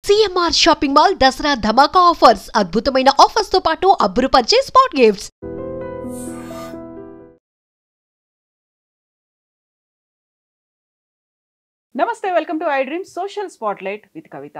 CMR shopping mall Dasara ధమాకా offers అద్భుతమైన offers తో పాటు అబ్బురుపరిచే స్పాట్ గిఫ్ట్స్. నమస్తే, welcome to I dream social spotlight with Kavitha.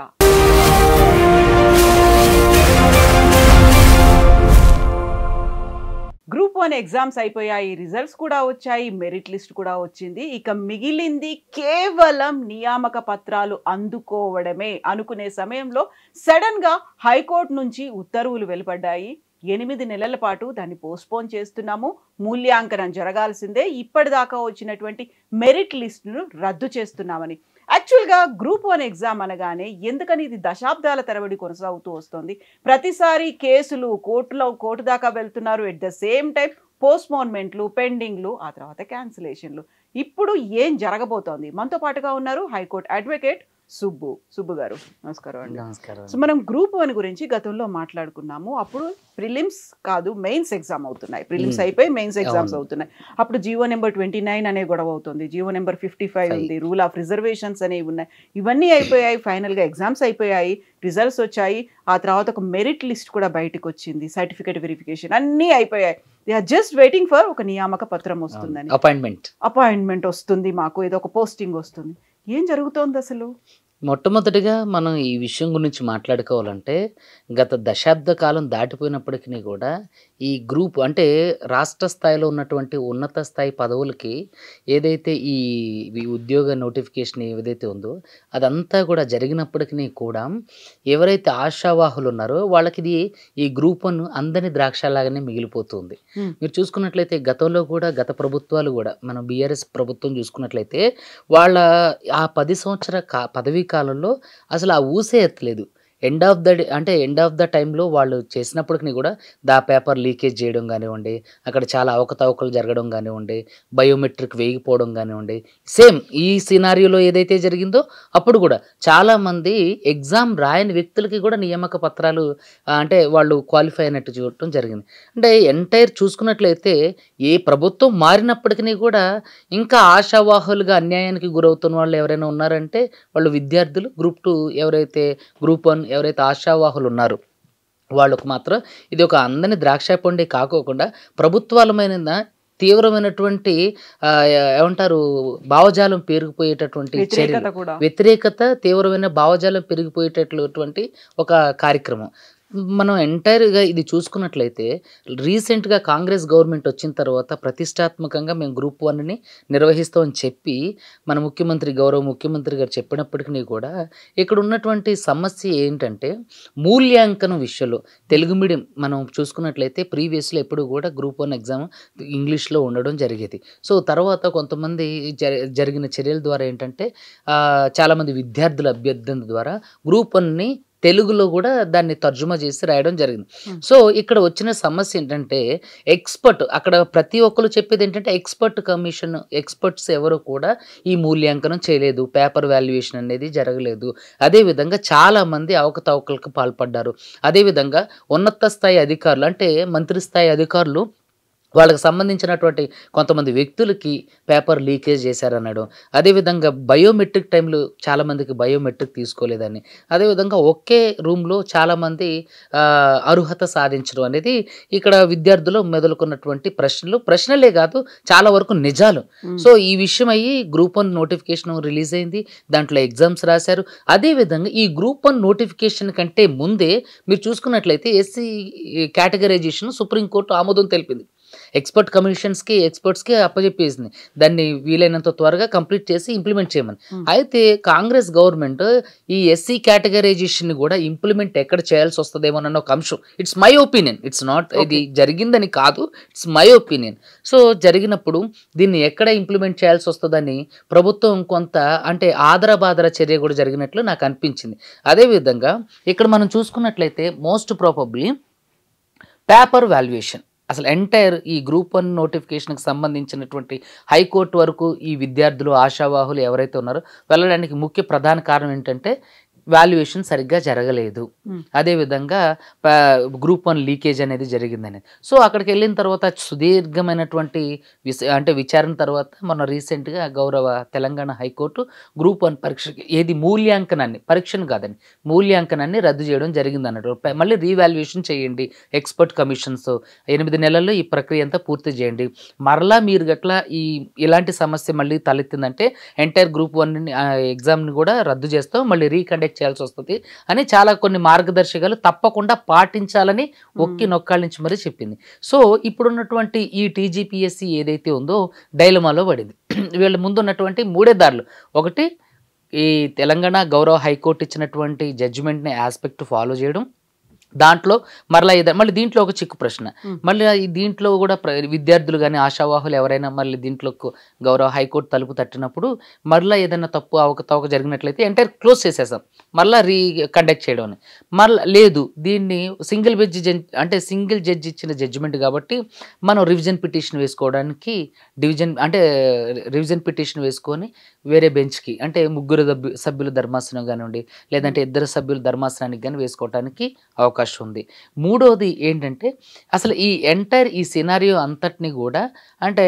Group 1 exams అయిపోయాయి, results కూడా వచ్చాయి, మెరిట్ లిస్ట్ కూడా వచ్చింది. ఇక మిగిలింది కేవలం నియామక పత్రాలు అందుకోవడమే అనుకునే సమయంలో సడన్ గా హైకోర్టు నుంచి ఉత్తర్వులు వెలువడ్డాయి. 8 నెలల పాటు దాన్ని పోస్ట్పోన్ చేస్తున్నాము, మూల్యాంకనం జరగాల్సిందే, ఇప్పటిదాకా వచ్చినటువంటి మెరిట్ లిస్టును రద్దు చేస్తున్నామని. యాక్చువల్గా గ్రూప్ 1 ఎగ్జామ్ అనగానే ఎందుకని ఇది దశాబ్దాల తరబడి కొనసాగుతూ వస్తుంది. ప్రతిసారి కేసులు కోర్టు దాకా వెళ్తున్నారు. ఎట్ ద సేమ్ టైం పోస్ట్పోన్మెంట్లు, పెండింగ్లు, ఆ తర్వాత క్యాన్సిలేషన్లు. ఇప్పుడు ఏం జరగబోతోంది? మనతో పాటుగా ఉన్నారు హైకోర్టు అడ్వకేట్ సుబ్బు గారు. నమస్కారం అండి. నమస్కారం. సో మనం గ్రూప్ 1 గురించి గతంలో మాట్లాడుకున్నాము. అప్పుడు ప్రిలిమ్స్ కాదు, మెయిన్స్ ఎగ్జామ్ అవుతున్నాయి. ప్రిలిమ్స్ అయిపోయి మెయిన్స్ ఎగ్జామ్స్ అవుతున్నాయి. అప్పుడు జీవో నెంబర్ 29 అనే గొడవ అవుతుంది, జీవో నెంబర్ 55 ఉంది, రూల్ ఆఫ్ రిజర్వేషన్స్ అనేవి ఉన్నాయి. ఇవన్నీ అయిపోయాయి. ఫైనల్గా ఎగ్జామ్స్ అయిపోయాయి, రిజల్ట్స్ వచ్చాయి. ఆ తర్వాత ఒక మెరిట్ లిస్ట్ కూడా బయటకు వచ్చింది, సర్టిఫికేట్ వెరిఫికేషన్ అన్నీ అయిపోయాయి. They are just waiting for ఒక నియామక పత్రం వస్తుందని, అపాయింట్మెంట్ వస్తుంది, మాకు ఏదో ఒక పోస్టింగ్ వస్తుంది. ఏం జరుగుతోంది అసలు? మొట్టమొదటిగా మనం ఈ విషయం గురించి మాట్లాడుకోవాలంటే, గత దశాబ్ద కాలం దాటిపోయినప్పటికీ కూడా ఈ గ్రూప్ అంటే రాష్ట్ర స్థాయిలో ఉన్నటువంటి ఉన్నత స్థాయి పదవులకి ఏదైతే ఈ ఉద్యోగ నోటిఫికేషన్ ఏదైతే ఉందో అదంతా కూడా జరిగినప్పటికీ కూడా ఎవరైతే ఆశావాహులు ఉన్నారో వాళ్ళకి ఇది ఈ గ్రూప్ 1 అందని ద్రాక్షలాగానే మిగిలిపోతుంది. మీరు చూసుకున్నట్లయితే గతంలో కూడా గత ప్రభుత్వాలు కూడా మనం బీఆర్ఎస్ ప్రభుత్వం చూసుకున్నట్లయితే వాళ్ళ ఆ 10 సంవత్సరాల పదవీ కాలంలో అసలు ఆ ఊసే ఎత్తలేదు. ఎండ్ ఆఫ్ ద టైంలో వాళ్ళు చేసినప్పటికీ కూడా పేపర్ లీకేజ్ చేయడం కానివ్వండి, అక్కడ చాలా అవకతవకలు జరగడం కానివ్వండి, బయోమెట్రిక్ వేయకపోవడం కానివ్వండి, సేమ్ ఈ సినారియోలో ఏదైతే జరిగిందో అప్పుడు కూడా చాలామంది ఎగ్జామ్ రాయని వ్యక్తులకి కూడా నియామక పత్రాలు అంటే వాళ్ళు క్వాలిఫై అయినట్టు చూడటం జరిగింది. అంటే ఎంటైర్ చూసుకున్నట్లయితే ఏ ప్రభుత్వం మారినప్పటికీ కూడా ఇంకా ఆశావాహులుగా అన్యాయానికి గురవుతున్న వాళ్ళు ఎవరైనా ఉన్నారంటే వాళ్ళు విద్యార్థులు. గ్రూప్ 2 ఎవరైతే గ్రూప్ 1 ఎవరైతే ఆశావాహులు ఉన్నారో వాళ్ళకు మాత్రం ఇది ఒక అందని ద్రాక్ష పండే కాకోకుండా ప్రభుత్వాలమైన తీవ్రమైనటువంటి ఏమంటారు భావజాలం పెరిగిపోయేటటువంటి వ్యతిరేకత, తీవ్రమైన భావజాలం పెరిగిపోయేటటువంటి ఒక కార్యక్రమం. మనం ఎంటైర్గా ఇది చూసుకున్నట్లయితే రీసెంట్గా కాంగ్రెస్ గవర్నమెంట్ వచ్చిన తర్వాత ప్రతిష్టాత్మకంగా మేము గ్రూప్ 1ని నిర్వహిస్తామని చెప్పి మన గౌరవ ముఖ్యమంత్రి గారు చెప్పినప్పటికీ కూడా ఇక్కడ ఉన్నటువంటి సమస్య ఏంటంటే మూల్యాంకనం విషయంలో తెలుగు మీడియం మనం చూసుకున్నట్లయితే ప్రీవియస్లో ఎప్పుడు కూడా గ్రూప్ 1 ఎగ్జామ్ ఇంగ్లీష్లో ఉండడం జరిగేది. సో తర్వాత కొంతమంది జరిగిన చర్యల ద్వారా ఏంటంటే చాలామంది విద్యార్థుల అభ్యర్థన ద్వారా గ్రూప్ 1ని తెలుగులో కూడా దాన్ని తర్జుమా చేసి రాయడం జరిగింది. సో ఇక్కడ వచ్చిన సమస్య ఏంటంటే అక్కడ ప్రతి ఒక్కరు చెప్పేది ఏంటంటే ఎక్స్పర్ట్స్ ఎవరు కూడా ఈ మూల్యాంకనం చేయలేదు, పేపర్ వాల్యుయేషన్ అనేది జరగలేదు. అదేవిధంగా చాలామంది అవకతవకలకు పాల్పడ్డారు. అదేవిధంగా ఉన్నత స్థాయి అధికారులు అంటే మంత్రి స్థాయి అధికారులు వాళ్ళకి సంబంధించినటువంటి కొంతమంది వ్యక్తులకి పేపర్ లీకేజ్ చేశారనడం, అదేవిధంగా బయోమెట్రిక్ టైంలో చాలామందికి బయోమెట్రిక్ తీసుకోలేదని, అదేవిధంగా ఒకే రూమ్లో చాలామంది అర్హత సాధించడం అనేది ఇక్కడ విద్యార్థులు మెదులుకున్నటువంటి ప్రశ్నలే కాదు చాలా వరకు నిజాలు. సో ఈ విషయం అయ్యి గ్రూప్ 1 నోటిఫికేషన్ రిలీజ్ అయింది, దాంట్లో ఎగ్జామ్స్ రాశారు. అదేవిధంగా ఈ గ్రూప్ 1 నోటిఫికేషన్ కంటే ముందే మీరు చూసుకున్నట్లయితే ఎస్సీ కేటగరైజేషన్ సుప్రీంకోర్టు ఆమోదం తెలిపింది. ఎక్స్పర్ట్స్కి అప్పచెప్పేసింది, దాన్ని వీలైనంత త్వరగా కంప్లీట్ చేసి ఇంప్లిమెంట్ చేయమని. అయితే కాంగ్రెస్ గవర్నమెంట్ ఈ ఎస్సీ కేటగరైజేషన్ కూడా ఇంప్లిమెంట్ ఎక్కడ చేయాల్సి వస్తుందేమోనన్న ఒక అంశం. It's my opinion, it's not ఇది జరిగిందని కాదు, ఇట్స్ మై ఒపీనియన్. సో జరిగినప్పుడు దీన్ని ఎక్కడ ఇంప్లిమెంట్ చేయాల్సి వస్తుందని ప్రభుత్వం కొంత అంటే ఆదరబాదర చర్య కూడా జరిగినట్లు నాకు అనిపించింది. అదేవిధంగా ఇక్కడ మనం చూసుకున్నట్లయితే మోస్ట్ ప్రాబబ్లీ పేపర్ వాల్యుయేషన్ అసలు ఎంటైర్ ఈ గ్రూప్ 1 నోటిఫికేషన్కి సంబంధించినటువంటి హైకోర్టు వరకు ఈ విద్యార్థులు ఆశావాహులు ఎవరైతే ఉన్నారో వెళ్ళడానికి ముఖ్య ప్రధాన కారణం ఏంటంటే వాల్యుయేషన్ సరిగ్గా జరగలేదు, అదేవిధంగా గ్రూప్ 1 లీకేజ్ అనేది జరిగిందని. సో అక్కడికి వెళ్ళిన తర్వాత సుదీర్ఘమైనటువంటి అంటే విచారణ తర్వాత మొన్న రీసెంట్గా గౌరవ తెలంగాణ హైకోర్టు గ్రూప్ 1 పరీక్షకి ఏది మూల్యాంకనాన్ని, పరీక్షను కాదని మూల్యాంకనాన్ని రద్దు చేయడం జరిగింది అన్నట్టు. మళ్ళీ రీవాల్యుయేషన్ చేయండి, ఎక్స్పర్ట్ కమిషన్స్ 8 నెలల్లో ఈ ప్రక్రియ అంతా పూర్తి చేయండి. మరలా మీరు గట్లా ఇలాంటి సమస్య మళ్ళీ తలెత్తిందంటే ఎంటైర్ గ్రూప్ 1 ఎగ్జామ్ని కూడా రద్దు చేస్తాం, మళ్ళీ రీకండక్ట్ చేయాల్సి వస్తుంది అని చాలా కొన్ని మార్గదర్శకాలు తప్పకుండా పాటించాలని ఒక్కి నొక్కాళ్ళ నుంచి మరీ చెప్పింది. సో ఇప్పుడున్నటువంటి ఈ టీజీపీఎస్సీ ఏదైతే ఉందో డైలమాలో పడింది. వీళ్ళ ముందున్నటువంటి 3 దారులు. ఒకటి, ఈ తెలంగాణ గౌరవ హైకోర్టు ఇచ్చినటువంటి జడ్జిమెంట్ని ఆస్పెక్ట్ ఫాలో చేయడం, దాంట్లో మళ్ళీ దీంట్లో ఒక చిక్కు ప్రశ్న, మళ్ళీ దీంట్లో కూడా విద్యార్థులు కానీ ఆశావాహులు ఎవరైనా మళ్ళీ దీంట్లో గౌరవ హైకోర్టు తలుపు తట్టినప్పుడు మళ్ళీ ఏదైనా తప్పు అవకతవక జరిగినట్లయితే ఎంటైర్ క్లోజ్ చేసేసాం, మళ్ళీ కండక్ట్ చేయడం అని. మళ్ళీ లేదు, దీన్ని సింగిల్ జడ్జి ఇచ్చిన జడ్జిమెంట్ కాబట్టి మనం రివిజన్ పిటిషన్ వేసుకోవడానికి రివిజన్ పిటిషన్ వేసుకొని వేరే బెంచ్కి, అంటే 3 సభ్యుల ధర్మాసనం కానివ్వండి, లేదంటే 2 సభ్యుల ధర్మాసనానికి కానీ వేసుకోవడానికి అవకాశం ఉంది. మూడోది ఏంటంటే అసలు ఈ సినారియో అంతటిని కూడా అంటే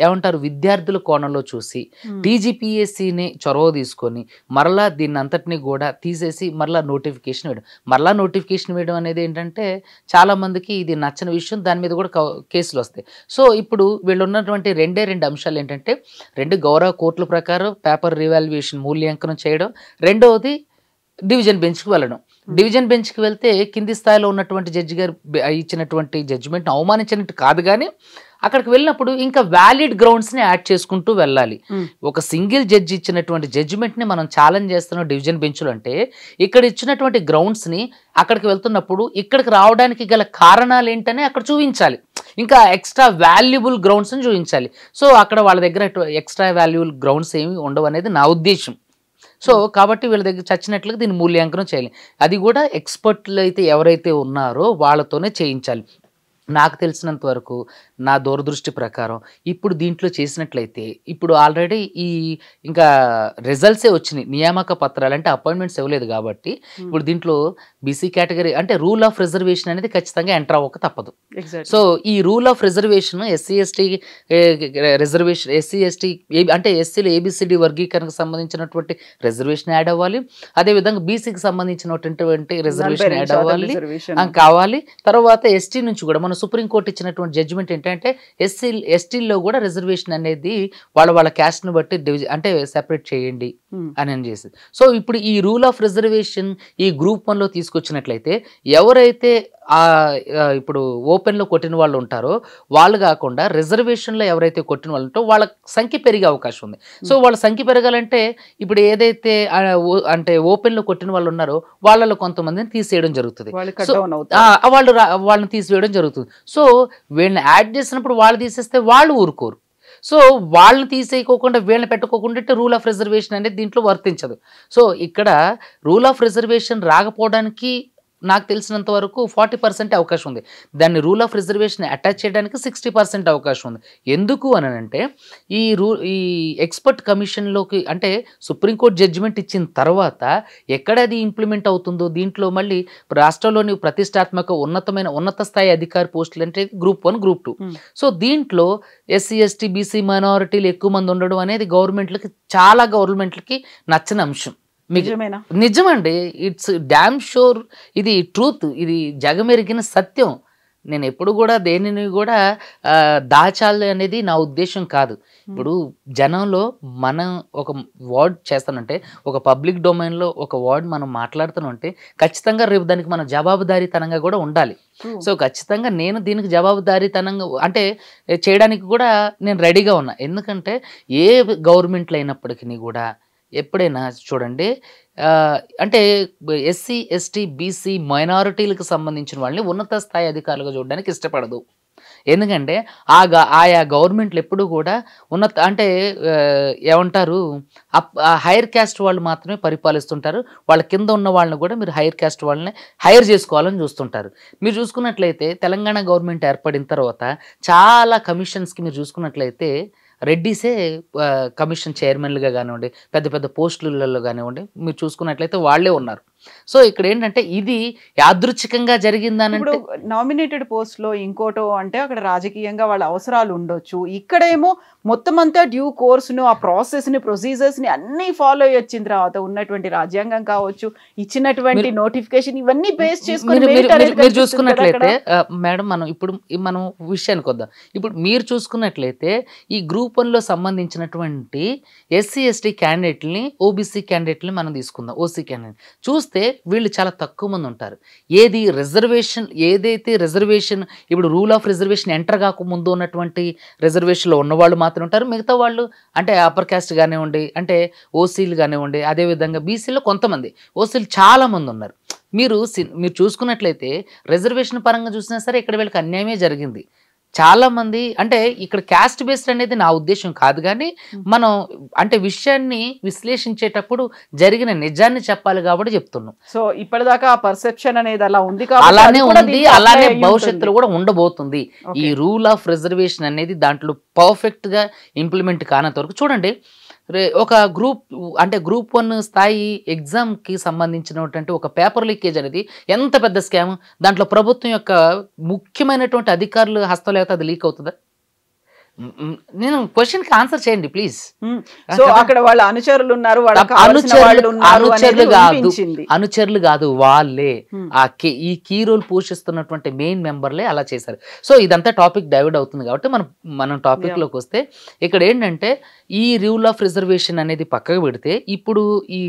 ఏమంటారు విద్యార్థుల కోణంలో చూసి టీజీపీఎస్సీని చొరవ తీసుకొని మరలా దీన్ని అంతటిని కూడా తీసేసి మరలా నోటిఫికేషన్ వేయడం అనేది ఏంటంటే చాలా మందికి ఇది నచ్చని విషయం, దాని మీద కూడా కేసులు వస్తాయి. సో ఇప్పుడు వీళ్ళు ఉన్నటువంటి 2 అంశాలు ఏంటంటే, 2 గౌరవ కోర్టుల ప్రకారం పేపర్ రివాల్యుయేషన్ మూల్యాంకనం చేయడం, రెండవది డివిజన్ బెంచ్కి వెళ్ళడం. డివిజన్ బెంచ్కి వెళ్తే కింది స్థాయిలో ఉన్నటువంటి జడ్జి గారు ఇచ్చినటువంటి జడ్జిమెంట్ని అవమానించినట్టు కాదు, కానీ అక్కడికి వెళ్ళినప్పుడు ఇంకా వ్యాలిడ్ గ్రౌండ్స్ని యాడ్ చేసుకుంటూ వెళ్ళాలి. ఒక సింగిల్ జడ్జి ఇచ్చినటువంటి జడ్జిమెంట్ని మనం ఛాలెంజ్ చేస్తున్నాం డివిజన్ బెంచ్లు అంటే, ఇక్కడ ఇచ్చినటువంటి గ్రౌండ్స్ని అక్కడికి వెళ్తున్నప్పుడు ఇక్కడికి రావడానికి గల కారణాలు ఏంటనే అక్కడ చూపించాలి, ఇంకా ఎక్స్ట్రా వాల్యుబుల్ గ్రౌండ్స్ని చూపించాలి. సో అక్కడ వాళ్ళ దగ్గర ఎక్స్ట్రా వాల్యుబుల్ గ్రౌండ్స్ ఏమి ఉండవు అనేది నా ఉద్దేశం. సో కాబట్టి వీళ్ళ దగ్గర చచ్చినట్లుగా దీన్ని మూల్యాంకనం చేయాలి, అది కూడా ఎక్స్పర్ట్లు అయితే ఎవరైతే ఉన్నారో వాళ్ళతోనే చేయించాలి. నాకు తెలిసినంత వరకు నా దూరదృష్టి ప్రకారం ఇప్పుడు దీంట్లో చేసినట్లయితే ఇప్పుడు ఆల్రెడీ ఇంకా రిజల్ట్సే వచ్చినాయి, నియామక పత్రాలు అంటే అపాయింట్మెంట్స్ ఇవ్వలేదు కాబట్టి ఇప్పుడు దీంట్లో బీసీ కేటగిరీ అంటే రూల్ ఆఫ్ రిజర్వేషన్ అనేది ఖచ్చితంగా ఎంటర్ అవ్వక తప్పదు. సో ఈ rule of reservation SC ST reservation అంటే ఎస్సీలో ఏబిసిడి వర్గీకరణకు సంబంధించినటువంటి రిజర్వేషన్ యాడ్ అవ్వాలి, అదేవిధంగా బీసీకి సంబంధించినటువంటి రిజర్వేషన్ యాడ్ కావాలి. తర్వాత ఎస్టీ నుంచి కూడా సుప్రీంకోర్టు ఇచ్చినటువంటి జడ్జిమెంట్ ఏంటంటే ఎస్టీల్లో కూడా రిజర్వేషన్ అనేది వాళ్ళ క్యాస్ట్ని బట్టి అంటే సెపరేట్ చేయండి అని చేసి. సో ఇప్పుడు ఈ రూల్ ఆఫ్ రిజర్వేషన్ ఈ గ్రూప్ 1లో తీసుకొచ్చినట్లయితే ఎవరైతే ఇప్పుడు ఓపెన్లో కొట్టిన వాళ్ళు ఉంటారో వాళ్ళు కాకుండా రిజర్వేషన్లో ఎవరైతే కొట్టిన వాళ్ళు ఉంటారో వాళ్ళ సంఖ్య పెరిగే అవకాశం ఉంది. సో వాళ్ళ సంఖ్య పెరగాలంటే ఇప్పుడు ఏదైతే అంటే ఓపెన్లో కొట్టిన వాళ్ళు ఉన్నారో వాళ్ళలో కొంతమందిని తీసేయడం జరుగుతుంది, వాళ్ళని తీసివేయడం జరుగుతుంది. సో వీళ్ళని యాడ్ చేసినప్పుడు వాళ్ళు తీసేస్తే వాళ్ళు ఊరుకోరు. సో వాళ్ళని తీసేయకోకుండా వీళ్ళని పెట్టుకోకుండా రూల్ ఆఫ్ రిజర్వేషన్ అనేది దీంట్లో వర్తించదు. సో ఇక్కడ రూల్ ఆఫ్ రిజర్వేషన్ రాకపోవడానికి నాకు తెలిసినంత వరకు 40% అవకాశం ఉంది, దాన్ని రూల్ ఆఫ్ రిజర్వేషన్ అటాచ్ చేయడానికి 60% అవకాశం ఉంది. ఎందుకు అని అంటే ఈ ఎక్స్పర్ట్ కమిషన్లోకి అంటే సుప్రీంకోర్టు జడ్జిమెంట్ ఇచ్చిన తర్వాత ఎక్కడ అది ఇంప్లిమెంట్ అవుతుందో దీంట్లో మళ్ళీ రాష్ట్రంలోని ప్రతిష్టాత్మక ఉన్నత స్థాయి అధికారి పోస్టులు అంటే గ్రూప్ 1 గ్రూప్ 2. సో దీంట్లో ఎస్సీ ఎస్టీ బీసీ మైనారిటీలు ఎక్కువ మంది ఉండడం అనేది చాలా గవర్నమెంట్లకి నచ్చని అంశం. నిజమండి, ఇట్స్ డామ్ షూర్, ఇది ట్రూత్, ఇది జగమెరిగిన సత్యం. నేను ఎప్పుడు కూడా దేనిని కూడా దాచాలి అనేది నా ఉద్దేశం కాదు. ఇప్పుడు జనంలో మనం ఒక వర్డ్ చేస్తానంటే ఒక పబ్లిక్ డొమైన్లో ఒక వర్డ్ మనం మాట్లాడుతానంటే ఖచ్చితంగా రేపు దానికి మనం జవాబుదారీతనంగా కూడా ఉండాలి. సో ఖచ్చితంగా నేను దీనికి జవాబుదారీతనంగా అంటే చేయడానికి కూడా నేను రెడీగా ఉన్నా. ఎందుకంటే ఏ గవర్నమెంట్లు అయినప్పటికీ కూడా ఎప్పుడైనా చూడండి అంటే ఎస్సీ ఎస్టీ బీసీ మైనారిటీలకు సంబంధించిన వాళ్ళని ఉన్నత స్థాయి అధికారులుగా చూడడానికి ఇష్టపడదు. ఎందుకంటే ఆయా గవర్నమెంట్లు ఎప్పుడు కూడా అంటే ఏమంటారు హైయర్ క్యాస్ట్ వాళ్ళు మాత్రమే పరిపాలిస్తుంటారు, వాళ్ళ కింద ఉన్న వాళ్ళని కూడా మీరు హైయర్ క్యాస్ట్ వాళ్ళని హైర్ చేసుకోవాలని చూస్తుంటారు. మీరు చూసుకున్నట్లయితే తెలంగాణ గవర్నమెంట్ ఏర్పడిన తర్వాత చాలా కమిషన్స్కి మీరు చూసుకున్నట్లయితే రెడ్డిసే కమిషన్ చైర్మన్లుగా కానివ్వండి, పెద్ద పెద్ద పోస్టులలో కానివ్వండి, మీరు చూసుకున్నట్లయితే వాళ్ళే ఉన్నారు. సో ఇక్కడ ఏంటంటే ఇది యాదృచ్ఛికంగా జరిగిందానంటే ఇప్పుడు నామినేటెడ్ పోస్ట్ లో ఇంకోటో అంటే అక్కడ రాజకీయంగా వాళ్ళ అవసరాలు ఉండొచ్చు, ఇక్కడేమో మొత్తం అంతా డ్యూ కోర్సును, ఆ ప్రాసెస్ ని, ప్రొసీజర్స్ ని అన్ని ఫాలో అయ్యి వచ్చిన తర్వాత ఉన్నటువంటి రాజ్యాంగం కావచ్చు, ఇచ్చినటువంటి నోటిఫికేషన్, ఇవన్నీ బేస్ చేసుకుని మీరు చూసుకున్నట్లయితే మేడం, మనం విషయానికి వద్దాం. ఇప్పుడు మీరు చూసుకున్నట్లయితే ఈ గ్రూప్ 1 లో సంబంధించినటువంటి ఎస్సీ ఎస్టీ క్యాండిడేట్ని, ఓబీసీ క్యాండిడేట్ని మనం తీసుకుందాం. ఓసీ క్యాండిడేట్ చూస్తే వీళ్ళు చాలా తక్కువ మంది ఉంటారు. ఏదైతే రిజర్వేషన్ ఇప్పుడు రూల్ ఆఫ్ రిజర్వేషన్ ఎంటర్ కాకముందు ఉన్నటువంటి రిజర్వేషన్లో ఉన్నవాళ్ళు మాత్రం ఉంటారు. మిగతా వాళ్ళు అంటే అప్పర్ క్యాస్ట్ కానివ్వండి, అంటే ఓసీలు కానివ్వండి, అదేవిధంగా బీసీలో కొంతమంది, ఓసీలు చాలా మంది ఉన్నారు. మీరు చూసుకున్నట్లయితే రిజర్వేషన్ పరంగా చూసినా సరే ఇక్కడ వీళ్ళకి అన్యాయమే జరిగింది. చాలా మంది అంటే ఇక్కడ క్యాస్ట్ బేస్డ్ అనేది నా ఉద్దేశం కాదు, కానీ మనం అంటే విషయాన్ని విశ్లేషించేటప్పుడు జరిగిన నిజాన్ని చెప్పాలి కాబట్టి చెప్తున్నాం. సో ఇప్పటిదాకా ఆ పర్సెప్షన్ అనేది అలా ఉంది, అలానే ఉంది, అలానే భవిష్యత్తులో కూడా ఉండబోతుంది. ఈ రూల్ ఆఫ్ రిజర్వేషన్ అనేది దాంట్లో పర్ఫెక్ట్ గా ఇంప్లిమెంట్ కానంత వరకు చూడండి. ఒక గ్రూప్ 1 స్థాయి ఎగ్జామ్కి సంబంధించినటువంటి ఒక పేపర్ లీకేజ్ అనేది ఎంత పెద్ద స్కామ్. దాంట్లో ప్రభుత్వం యొక్క ముఖ్యమైనటువంటి అధికారులు హస్తలేకపోతే అది లీక్ అవుతుందా? నేను క్వశ్చన్ కి ఆన్సర్ చేయండి ప్లీజ్. సో అక్కడ వాళ్ళ అనుచరులు ఉన్నారు, అనుచరులు కాదు, వాళ్ళే ఈ కీ రోల్ పోషిస్తున్నటువంటి మెయిన్ మెంబర్లే అలా చేశారు. సో ఇదంతా టాపిక్ డైవర్ట్ అవుతుంది కాబట్టి మనం టాపిక్ లోకి వస్తే ఇక్కడ ఏంటంటే ఈ రూల్ ఆఫ్ రిజర్వేషన్ అనేది పక్కకు పెడితే ఇప్పుడు ఈ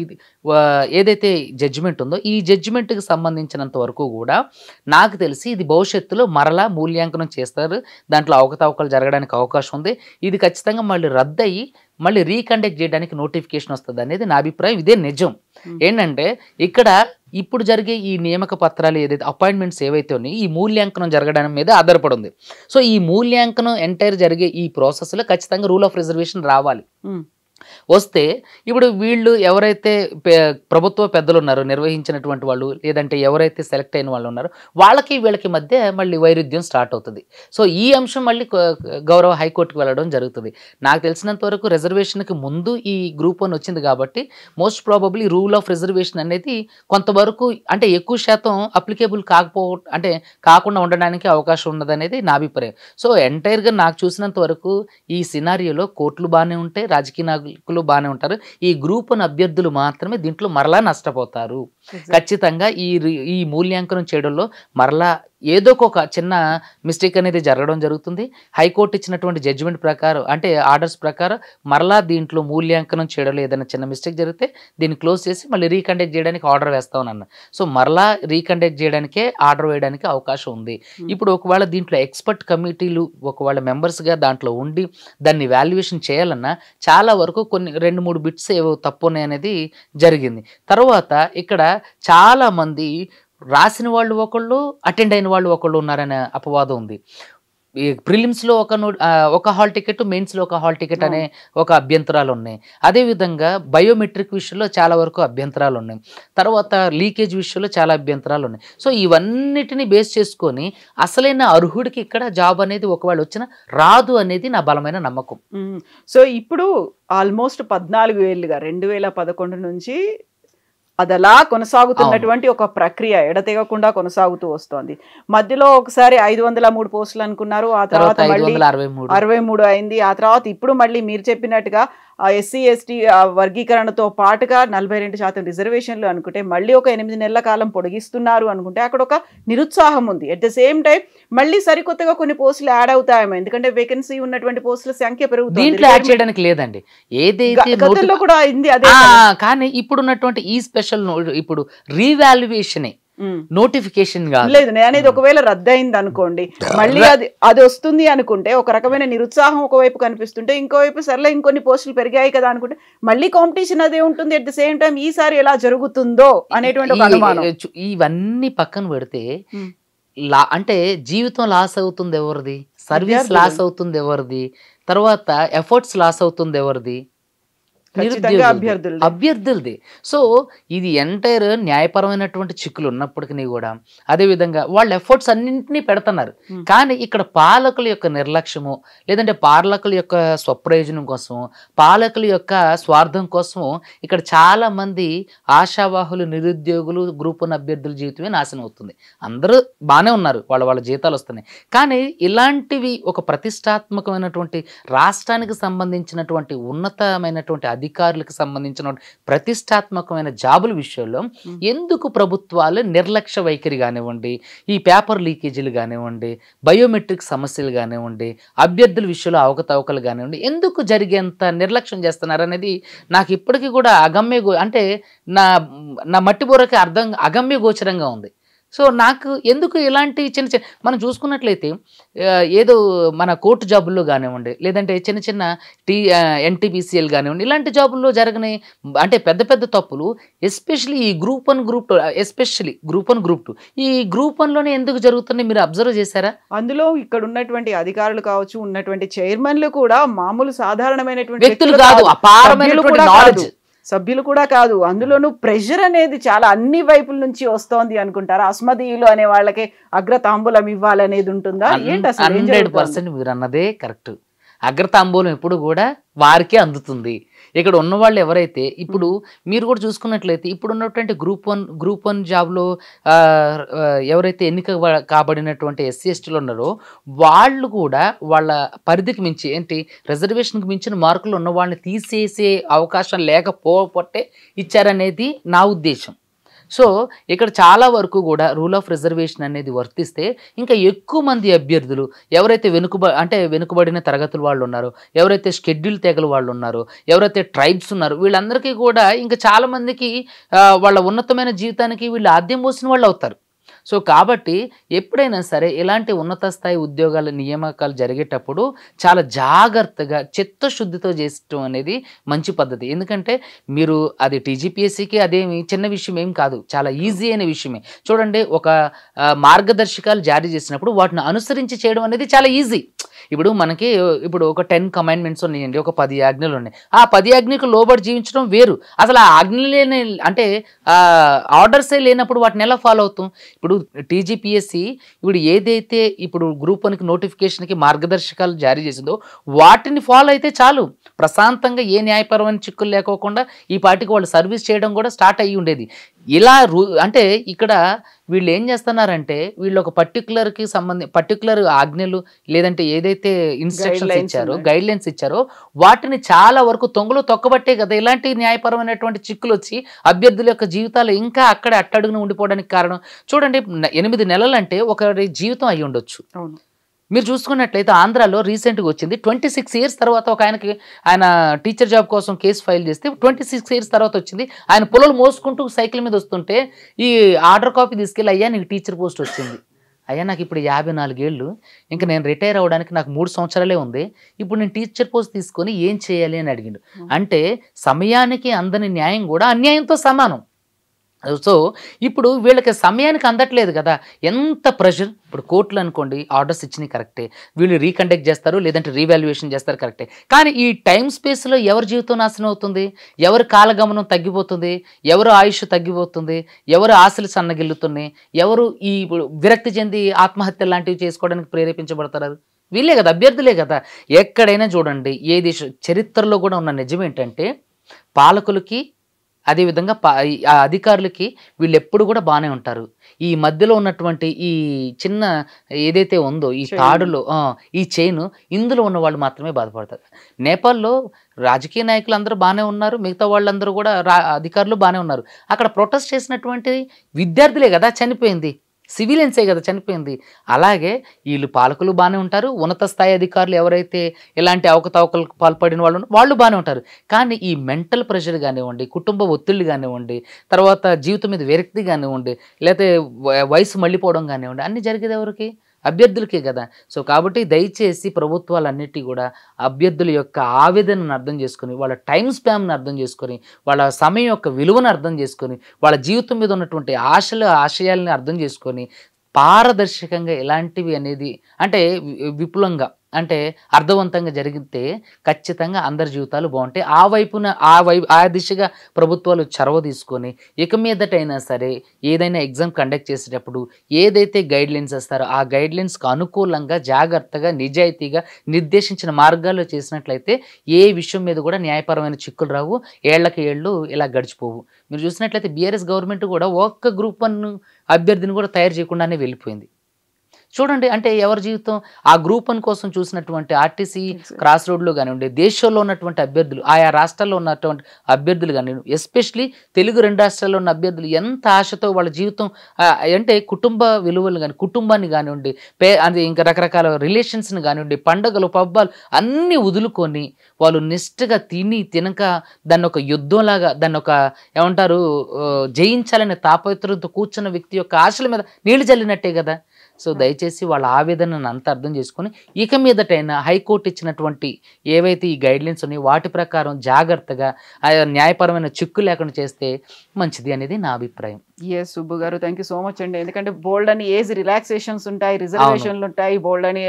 ఏదైతే జడ్జిమెంట్ ఉందో ఈ జడ్జిమెంట్ కి సంబంధించినంత వరకు కూడా నాకు తెలిసి ఇది భవిష్యత్తులో మరలా మూల్యాంకనం చేస్తారు. దాంట్లో అవకతవకలు జరగడానికి అవకాశం ఉంది. ఇది ఖచ్చితంగా మళ్ళీ రద్దయి మళ్ళీ రీకండక్ట్ చేయడానికి నోటిఫికేషన్ వస్తుంది అనేది నా అభిప్రాయం. ఇదే నిజం. ఏంటంటే ఇక్కడ ఇప్పుడు జరిగే ఈ నియామక పత్రాలు ఏదైతే అపాయింట్మెంట్స్ ఏవైతే ఉన్నాయో ఈ మూల్యాంకనం జరగడం మీద ఆధారపడి ఉంది. సో ఈ మూల్యాంకనం ఎంటైర్ జరిగే ఈ ప్రాసెస్లో ఖచ్చితంగా రూల్ ఆఫ్ రిజర్వేషన్ రావాలి. వస్తే ఇప్పుడు వీళ్ళు ఎవరైతే ప్రభుత్వ పెద్దలు ఉన్నారో, నిర్వహించినటువంటి వాళ్ళు, లేదంటే ఎవరైతే సెలెక్ట్ అయిన వాళ్ళు ఉన్నారో వాళ్ళకి వీళ్ళకి మధ్య మళ్ళీ వైరుధ్యం స్టార్ట్ అవుతుంది. సో ఈ అంశం మళ్ళీ గౌరవ హైకోర్టుకు వెళ్ళడం జరుగుతుంది. నాకు తెలిసినంత వరకు రిజర్వేషన్కి ముందు ఈ గ్రూప్ 1 వచ్చింది కాబట్టి most probably rule of reservation అనేది కొంతవరకు అంటే ఎక్కువ శాతం అప్లికేబుల్ కాకుండా ఉండడానికి అవకాశం ఉన్నదనేది నా అభిప్రాయం. సో ఎంటైర్గా నాకు చూసినంత వరకు ఈ సినారియోలో కోర్టులు బాగానే ఉంటాయి, రాజకీయ నాయకులు బాగానే ఉంటారు. ఈ గ్రూప్ 1 అభ్యర్థులు మాత్రమే దీంట్లో మరలా నష్టపోతారు. ఖచ్చితంగా ఈ మూల్యాంకనం చేయడంలో మరలా ఏదో ఒక చిన్న మిస్టేక్ అనేది జరగడం జరుగుతుంది. హైకోర్టు ఇచ్చినటువంటి జడ్జిమెంట్ ప్రకారం అంటే ఆర్డర్స్ ప్రకారం మరలా దీంట్లో మూల్యాంకనం చేయడంలో ఏదైనా చిన్న మిస్టేక్ జరిగితే దీన్ని క్లోజ్ చేసి మళ్ళీ రీకండక్ట్ చేయడానికి ఆర్డర్ వేస్తామని సో మరలా రీకండక్ట్ చేయడానికే ఆర్డర్ వేయడానికి అవకాశం ఉంది. ఇప్పుడు ఒకవేళ దీంట్లో ఎక్స్పర్ట్ కమిటీలు ఒకవేళ మెంబర్స్గా దాంట్లో ఉండి దాన్ని వాల్యుయేషన్ చేయాలన్నా చాలా వరకు కొన్ని 2-3 బిట్స్ ఏవో తప్పు ఉన్నాయి అనేది జరిగింది. తర్వాత ఇక్కడ చాలా మంది రాసిన వాళ్ళు ఒకళ్ళు, అటెండ్ అయిన వాళ్ళు ఒకళ్ళు ఉన్నారనే అపవాదం ఉంది. ఈ ప్రిలిమ్స్లో ఒక హాల్ టికెట్, మెయిన్స్లో ఒక హాల్ టికెట్ అనే ఒక అభ్యంతరాలు ఉన్నాయి. అదేవిధంగా బయోమెట్రిక్ విషయంలో చాలా వరకు అభ్యంతరాలు ఉన్నాయి. తర్వాత లీకేజ్ విషయంలో చాలా అభ్యంతరాలు ఉన్నాయి. సో ఇవన్నిటిని బేస్ చేసుకొని అసలైన అర్హుడికి ఇక్కడ జాబ్ అనేది ఒకవేళ వచ్చినా రాదు అనేది నా బలమైన నమ్మకం. సో ఇప్పుడు ఆల్మోస్ట్ 14 ఏళ్ళుగా 2011 నుంచి అదలా కొనసాగుతున్నటువంటి ఒక ప్రక్రియ ఎడతెగకుండా కొనసాగుతూ వస్తోంది. మధ్యలో ఒకసారి 503 పోస్టులు అనుకున్నారు, ఆ తర్వాత మళ్ళీ 63 అయింది. ఆ తర్వాత ఇప్పుడు మళ్ళీ మీరు చెప్పినట్టుగా ఎస్సీ ఎస్టీ వర్గీకరణతో పాటుగా 42% రిజర్వేషన్లు అనుకుంటే మళ్ళీ ఒక 8 నెలల కాలం పొడిగిస్తున్నారు అనుకుంటే అక్కడ ఒక నిరుత్సాహం ఉంది. అట్ ద సేమ్ టైం మళ్ళీ సరికొత్తగా కొన్ని పోస్టులు యాడ్ అవుతాయేమో, ఎందుకంటే వేకెన్సీ ఉన్నటువంటి పోస్టుల సంఖ్య పెరుగుతుంది. యాడ్ చేయడానికి లేదండి, ఏదైతే గతంలో కూడా అయింది అదే. కానీ ఇప్పుడున్నటువంటి ఈ స్పెషల్ ఇప్పుడు రీవాల్యుయేషన్ నోటిఫికేషన్ లేదు. నేను అనేది ఒకవేళ రద్దయింది అనుకోండి, మళ్ళీ అది వస్తుంది అనుకుంటే ఒక రకమైన నిరుత్సాహం ఒకవైపు కనిపిస్తుంటే, ఇంకోవైపు సర్లే ఇంకొన్ని పోస్టులు పెరిగాయి కదా అనుకుంటే మళ్ళీ కాంపిటీషన్ అదే ఉంటుంది. అట్ ద సేమ్ టైం ఈసారి ఎలా జరుగుతుందో అనేటువంటి ఒక అనుమానం. ఇవన్నీ పక్కన పెడితే అంటే జీవితం లాస్ అవుతుంది ఎవరిది, సర్వీస్ లాస్ అవుతుంది ఎవరిది, తర్వాత ఎఫర్ట్స్ లాస్ అవుతుంది ఎవరిది, ఖచ్చితంగా అభ్యర్థులు అభ్యర్థులది. సో ఇది ఎంటైర్ న్యాయపరమైనటువంటి చిక్కులు ఉన్నప్పటికీ కూడా అదేవిధంగా వాళ్ళ ఎఫర్ట్స్ అన్నింటినీ పెడుతున్నారు. కానీ ఇక్కడ పాలకుల యొక్క నిర్లక్ష్యము, లేదంటే పాలకుల యొక్క స్వప్రయోజనం కోసం, పాలకుల యొక్క స్వార్థం కోసము ఇక్కడ చాలా మంది ఆశావాహులు, నిరుద్యోగులు, గ్రూప్ 1 అభ్యర్థుల జీవితమే నాశనం అవుతుంది. అందరూ బాగానే ఉన్నారు, వాళ్ళ జీతాలు వస్తున్నాయి. కానీ ఇలాంటివి ఒక ప్రతిష్టాత్మకమైనటువంటి రాష్ట్రానికి సంబంధించినటువంటి ఉన్నతమైనటువంటి అధికారులకు సంబంధించిన ప్రతిష్టాత్మకమైన జాబుల విషయంలో ఎందుకు ప్రభుత్వాలు నిర్లక్ష్య వైఖరి కానివ్వండి, ఈ పేపర్ లీకేజీలు కానివ్వండి, బయోమెట్రిక్ సమస్యలు కానివ్వండి, అభ్యర్థుల విషయంలో అవకతవకలు కానివ్వండి, ఎందుకు జరిగేంత నిర్లక్ష్యం చేస్తున్నారు అనేది నాకు ఇప్పటికీ కూడా అంటే నా మట్టి బోరకి అగమ్య గోచరంగా ఉంది. సో నాకు ఎందుకు ఇలాంటి చిన్న మనం చూసుకున్నట్లయితే ఏదో మన కోర్టు జాబుల్లో కానివ్వండి, లేదంటే చిన్న ఎన్టీపీసీఎల్ కానివ్వండి, ఇలాంటి జాబుల్లో జరగని అంటే పెద్ద పెద్ద తప్పులు ఎస్పెషల్లీ ఈ group 1 group 2, especially group 1 group 2 ఈ గ్రూప్ 1లోనే ఎందుకు జరుగుతున్నాయి మీరు అబ్జర్వ్ చేశారా? అందులో ఇక్కడ ఉన్నటువంటి అధికారులు కావచ్చు, ఉన్నటువంటి చైర్మన్లు కూడా మామూలు సాధారణమైనటువంటి వ్యక్తులు కాదు, అపారమైనటువంటి నాలెడ్జ్ సభ్యులు కూడా కాదు. అందులోనూ ప్రెషర్ అనేది చాలా అన్ని వైపుల నుంచి వస్తోంది అనుకుంటారా? అస్మదీయులు అనే వాళ్ళకి అగ్రతాంబూలం ఇవ్వాలనేది ఉంటుందా? ఏంటి అసలు 100% మీరు అన్నదే కరెక్ట్. అగ్రతాంబూలం ఎప్పుడు కూడా వారికే అందుతుంది. ఇక్కడ ఉన్నవాళ్ళు ఎవరైతే ఇప్పుడు మీరు కూడా చూసుకున్నట్లయితే ఇప్పుడు ఉన్నటువంటి గ్రూప్ 1 జాబ్లో ఎవరైతే ఎన్నిక కాబడినటువంటి ఎస్సీ ఎస్టీలు ఉన్నారో వాళ్ళు కూడా వాళ్ళ పరిధికి మించి ఏంటి రిజర్వేషన్కి మించిన మార్కులు ఉన్న వాళ్ళని తీసేసే అవకాశం లేకపోతే ఇచ్చారనేది నా ఉద్దేశం. సో ఇక్కడ చాలా వరకు కూడా రూల్ ఆఫ్ రిజర్వేషన్ అనేది వర్తిస్తే ఇంకా ఎక్కువ మంది అభ్యర్థులు ఎవరైతే వెనుకబడిన తరగతుల వాళ్ళు ఉన్నారో, ఎవరైతే షెడ్యూల్ తెగల వాళ్ళు ఉన్నారో, ఎవరైతే ట్రైబ్స్ ఉన్నారో వీళ్ళందరికీ కూడా ఇంకా చాలా మందికి వాళ్ళ ఉన్నతమైన జీవితానికి వీళ్ళు ఆద్యం పోసిన వాళ్ళు అవుతారు. సో కాబట్టి ఎప్పుడైనా సరే ఇలాంటి ఉన్నత స్థాయి ఉద్యోగాల నియామకాలు జరిగేటప్పుడు చాలా జాగ్రత్తగా చిత్తశుద్ధితో చేయడం అనేది మంచి పద్ధతి. ఎందుకంటే మీరు అది టీజీపీఎస్సీకి అదేమి చిన్న విషయం ఏం కాదు, చాలా ఈజీ అయిన విషయమే. చూడండి, ఒక మార్గదర్శకాలు జారీ చేసినప్పుడు వాటిని అనుసరించి చేయడం అనేది చాలా ఈజీ. ఇప్పుడు మనకి ఒక 10 కమాండ్మెంట్స్ ఉన్నాయండి, ఒక 10 ఆజ్ఞలు ఉన్నాయి. ఆ 10 ఆజ్ఞకు లోబడి జీవించడం వేరు. అసలు ఆ ఆజ్ఞలేని అంటే ఆర్డర్సే లేనప్పుడు వాటిని ఎలా ఫాలో అవుతాం? ఇప్పుడు టీజీపీఎస్సీ ఇప్పుడు ఏదైతే ఇప్పుడు గ్రూప్ 1కి నోటిఫికేషన్కి మార్గదర్శకాలు జారీ చేసిందో వాటిని ఫాలో అయితే చాలు, ప్రశాంతంగా ఏ న్యాయపరమైన చిక్కులు లేకోకుండా ఈ పార్టీకి వాళ్ళు సర్వీస్ చేయడం కూడా స్టార్ట్ అయ్యి ఉండేది. ఇలా అంటే ఇక్కడ వీళ్ళు ఏం చేస్తున్నారంటే వీళ్ళు ఒక పర్టికులర్ ఆజ్ఞలు లేదంటే ఏదైతే ఇన్స్ట్రక్షన్స్ ఇచ్చారో, గైడ్ లైన్స్ ఇచ్చారో వాటిని చాలా వరకు తొంగలో తొక్కబట్టే కదా ఇలాంటి న్యాయపరమైనటువంటి చిక్కులు వచ్చి అభ్యర్థుల యొక్క జీవితాలు ఇంకా అక్కడే అట్టడుగున ఉండిపోవడానికి కారణం. చూడండి, 8 నెలలు అంటే ఒకరి జీవితం అయ్యి ఉండొచ్చు. మీరు చూసుకున్నట్లయితే ఆంధ్రాలో రీసెంట్గా వచ్చింది 26 ఇయర్స్ తర్వాత ఒక ఆయన టీచర్ జాబ్ కోసం కేసు ఫైల్ చేస్తే 26 ఇయర్స్ తర్వాత వచ్చింది. ఆయన పొలాలు మోసుకుంటూ సైకిల్ మీద వస్తుంటే ఈ ఆర్డర్ కాపీ తీసుకెళ్ళి అయ్యా నీకు టీచర్ పోస్ట్ వచ్చింది, అయ్యా నాకు ఇప్పుడు 54 ఏళ్ళు, ఇంకా నేను రిటైర్ అవ్వడానికి నాకు 3 సంవత్సరాలే ఉంది, ఇప్పుడు నేను టీచర్ పోస్ట్ తీసుకొని ఏం చేయాలి అని అడిగిండు. అంటే సమయానికి అందని న్యాయం కూడా అన్యాయంతో సమానం. సో ఇప్పుడు వీళ్ళకి సమయానికి అందట్లేదు కదా, ఎంత ప్రెషర్. ఇప్పుడు కోర్టులు అనుకోండి, ఆర్డర్స్ ఇచ్చినాయి కరెక్టే, వీళ్ళు రీకండక్ట్ చేస్తారు లేదంటే రీవాల్యుయేషన్ చేస్తారు కరెక్టే, కానీ ఈ టైం స్పేస్లో ఎవరి జీవితం నాశనం అవుతుంది, ఎవరి కాలగమనం తగ్గిపోతుంది, ఎవరు ఆయుష్ తగ్గిపోతుంది, ఎవరు ఆశలు సన్నగిల్లుతున్నాయి, ఎవరు ఈ విరక్తి చెంది ఆత్మహత్య లాంటివి చేసుకోవడానికి ప్రేరేపించబడతారు? వీళ్ళే కదా, అభ్యర్థులే కదా. ఎక్కడైనా చూడండి, ఏ దేశ చరిత్రలో కూడా ఉన్న నిజం ఏంటంటే పాలకులకి అదేవిధంగా అధికారులకి వీళ్ళు ఎప్పుడు కూడా బాగానే ఉంటారు. ఈ మధ్యలో ఉన్నటువంటి ఈ చిన్న ఏదైతే ఉందో ఈ తాడులో ఈ చైన్, ఇందులో ఉన్న వాళ్ళు మాత్రమే బాధపడతారు. నేపాల్లో రాజకీయ నాయకులు అందరూ బాగానే ఉన్నారు, మిగతా వాళ్ళందరూ కూడా అధికారులు బాగానే ఉన్నారు. అక్కడ ప్రొటెస్ట్ చేసినటువంటి విద్యార్థులే కదా చనిపోయింది, సివిలియన్సే కదా చనిపోయింది. అలాగే వీళ్ళు పాలకులు బాగానే ఉంటారు, ఉన్నత స్థాయి అధికారులు ఎవరైతే ఇలాంటి అవకతవకలకు పాల్పడిన వాళ్ళు బాగానే ఉంటారు. కానీ ఈ మెంటల్ ప్రెషర్ కానివ్వండి, కుటుంబ ఒత్తిళ్ళు కానివ్వండి, తర్వాత జీవితం మీద విరక్తి కానివ్వండి, లేకపోతే వయసు మళ్ళీపోవడం కానివ్వండి, అన్నీ జరిగేది ఎవరికి? అభ్యర్థులకే కదా. సో కాబట్టి దయచేసి ప్రభుత్వాలన్నిటి కూడా అభ్యర్థుల యొక్క ఆవేదనను అర్థం చేసుకొని, వాళ్ళ టైం స్పామ్ని అర్థం చేసుకొని, వాళ్ళ సమయం యొక్క విలువను అర్థం చేసుకొని, వాళ్ళ జీవితం మీద ఉన్నటువంటి ఆశయాలని అర్థం చేసుకొని పారదర్శకంగా ఎలాంటివి అనేది అంటే విపులంగా అంటే అర్థవంతంగా జరిగితే ఖచ్చితంగా అందరి జీవితాలు బాగుంటాయి. ఆ దిశగా ప్రభుత్వాలు చొరవ తీసుకొని ఇక మీదటైనా సరే ఏదైనా ఎగ్జామ్ కండక్ట్ చేసేటప్పుడు ఏదైతే గైడ్లైన్స్ ఇస్తారో ఆ గైడ్లైన్స్కి అనుకూలంగా జాగ్రత్తగా నిజాయితీగా నిర్దేశించిన మార్గాల్లో చేసినట్లయితే ఏ విషయం మీద కూడా న్యాయపరమైన చిక్కులు రావు, ఏళ్లకి ఏళ్ళు ఇలా గడిచిపోవు. మీరు చూసినట్లయితే బీఆర్ఎస్ గవర్నమెంట్ కూడా ఒక్క గ్రూప్ 1 అభ్యర్థిని కూడా తయారు చేయకుండానే వెళ్ళిపోయింది. చూడండి, అంటే ఎవరి జీవితం ఆ గ్రూప్ 1 కోసం చూసినటువంటి ఆర్టీసీ క్రాస్ రోడ్లో కానివ్వండి, దేశంలో ఉన్నటువంటి అభ్యర్థులు, ఆయా రాష్ట్రాల్లో ఉన్నటువంటి అభ్యర్థులు కానివ్వండి, ఎస్పెషలీ తెలుగు 2 రాష్ట్రాల్లో ఉన్న అభ్యర్థులు ఎంత ఆశతో వాళ్ళ జీవితం అంటే కుటుంబ విలువలు కానీ కుటుంబాన్ని కానివ్వండి, అది ఇంకా రకరకాల రిలేషన్స్ని కానివ్వండి, పండుగలు పబ్బాలు అన్నీ వదులుకొని వాళ్ళు నిష్ఠగా తినక దాన్ని ఒక యుద్ధంలాగా దాన్ని ఒక ఏమంటారు జయించాలనే తాపత్రయంతో కూర్చున్న వ్యక్తి యొక్క ఆశల మీద నీళ్లు జల్లినట్టే కదా. సో దయచేసి వాళ్ళ ఆవేదనను అంతా అర్థం చేసుకొని ఇక మీదటైనా హైకోర్టు ఇచ్చినటువంటి ఏవైతే ఈ గైడ్లైన్స్ ఉన్నాయో వాటి ప్రకారం జాగ్రత్తగా న్యాయపరమైన చిక్కు లేకుండా చేస్తే మంచిది అనేది నా అభిప్రాయం. ఎస్ సుబ్బు గారు, థ్యాంక్ యూ సో మచ్ అండి. ఎందుకంటే బోల్డ్ అని ఏజ్ రిలాక్సేషన్స్ ఉంటాయి, రిజర్వేషన్లు ఉంటాయి, బోల్డ్ అని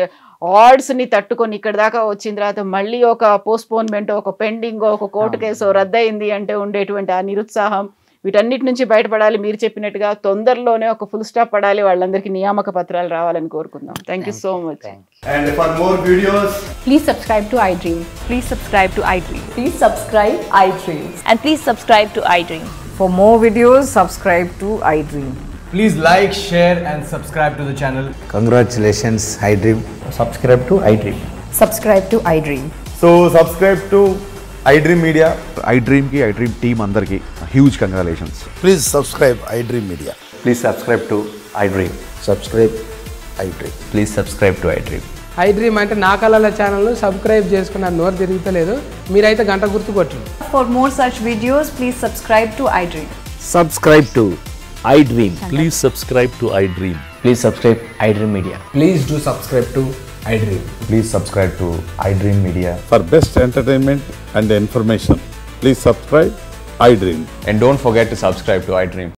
ఆర్డ్స్ని తట్టుకొని ఇక్కడ దాకా వచ్చిన తర్వాత మళ్ళీ ఒక పోస్ట్పోన్మెంట్, ఒక పెండింగ్, ఒక కోర్టు కేసు రద్దయింది అంటే ఉండేటువంటి ఆ నిరుత్సాహం, వీటన్నిటి నుంచి బయటపడాలి. మీరు చెప్పినట్టుగా తొందరలోనే ఒక ఫుల్ స్టాప్ పడాలి, వాళ్ళందరికీ నియామక పత్రాలు రావాలని కోరుకుందాం. Thank you so much. And for more videos, please subscribe to iDream. Please subscribe to iDream. Please subscribe iDream. And please subscribe to iDream. For more videos, subscribe to iDream. please like, share and subscribe to the channel. Congratulations, iDream. Subscribe to iDream. Subscribe to iDream. So subscribe to iDream Media. iDream ki iDream team andarki huge congratulations. Please subscribe iDream Media. Please subscribe to iDream. Subscribe iDream. Please subscribe to iDream. iDream అంటే నా కళల ఛానల్ను subscribe చేసుకున్న నోరు తిరుగుతలేదు, మీరైతే గంట గుర్తు కొట్టండి. For more such videos, please subscribe to iDream. Subscribe to iDream. Please subscribe to iDream. Please subscribe iDream Media. Please do subscribe to iDream. Please subscribe to iDream Media. For best entertainment and information, please subscribe iDream. And don't forget to subscribe to iDream.